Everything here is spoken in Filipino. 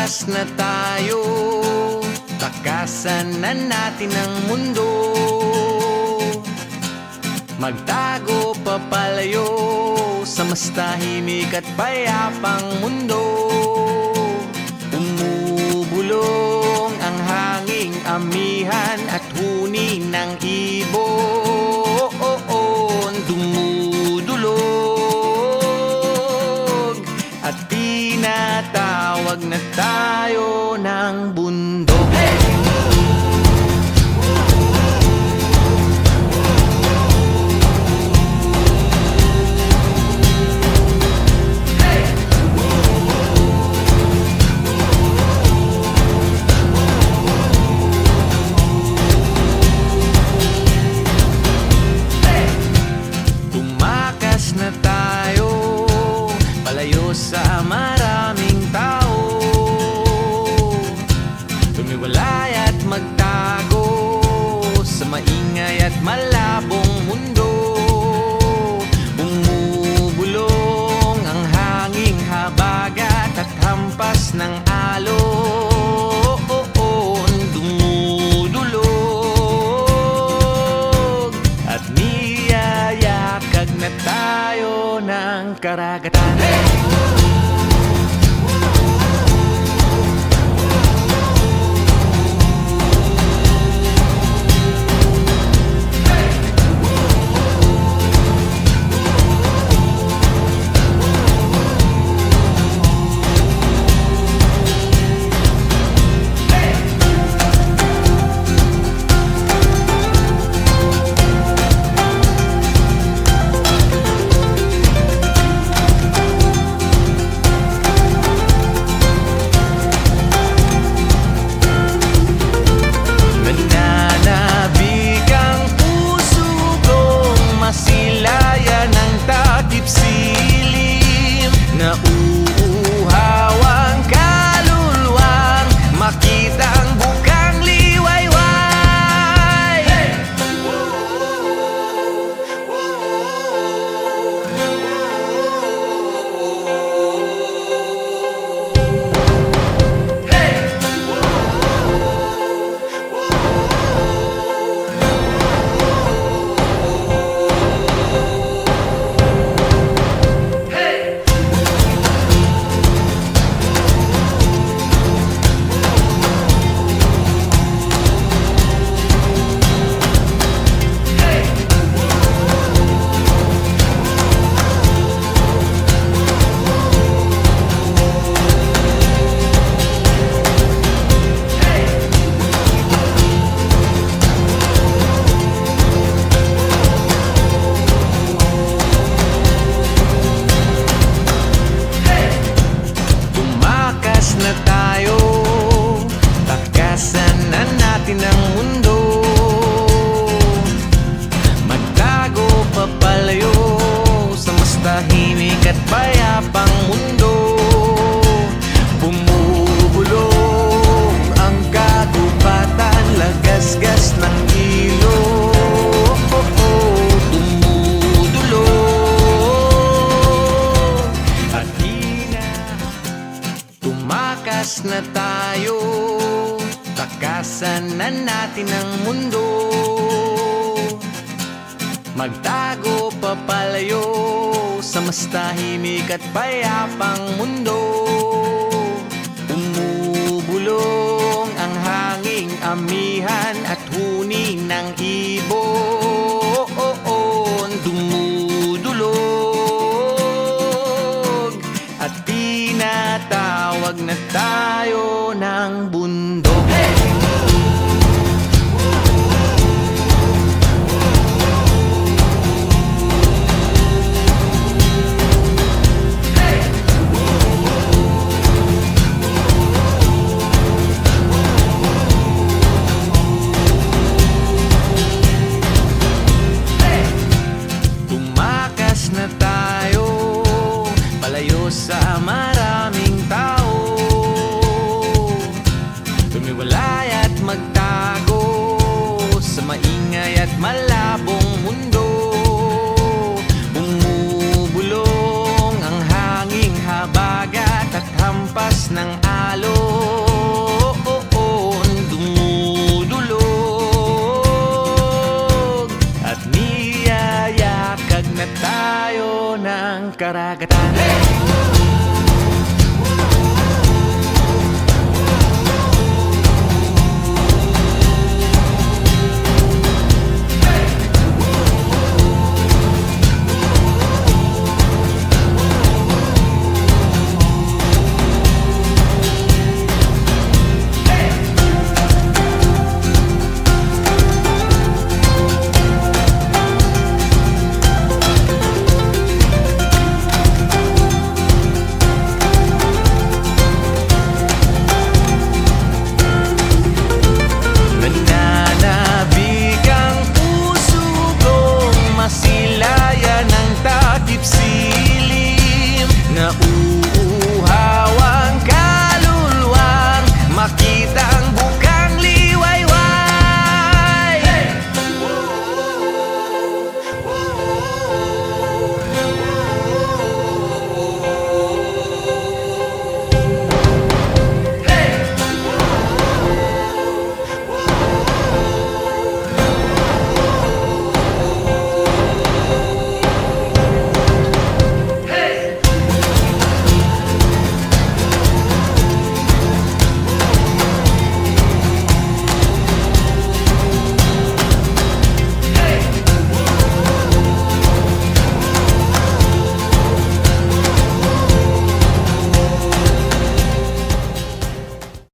Tumakas na tayo, takasan na natin ang mundo. Magtago papalayo sa mas tahimik at payapang mundo. Umubulong ang hanging amihan at huni ng ibon. Dumudulog at tinatawag na tayo ng bundok. Na tayo, palayo sa maraming tao. Tumiwalay at magtago sa maingay at malabong mundo. Bumubulong ang hanging habagat at hampas ng alon. Dumudulog at niyayakag na tayo ng karagatan. Nauuhawang kaluluwang makita ang bukang liwayway. Hey! Na tayo, takasan na natin ang mundo. Magtago papalayo sa mas tahimik at payapang mundo. Bumubulong ang kagubatan, lagasgas ng ilog. Dumudulog at tumakas na tayo, takasan na natin ang mundo. Magtago papalayo sa mas tahimik at payapang mundo. Umubulong ang hanging amihan at huni ng ibon. Dumudulog at tinatawag na tayo ng bundok. Tumakas na tayo, palayo sa maraming tao. Tumiwalay at magtago sa maingay at malabong mundo. Bumubulong ang hanging habagat at hampas ng alon. karagatan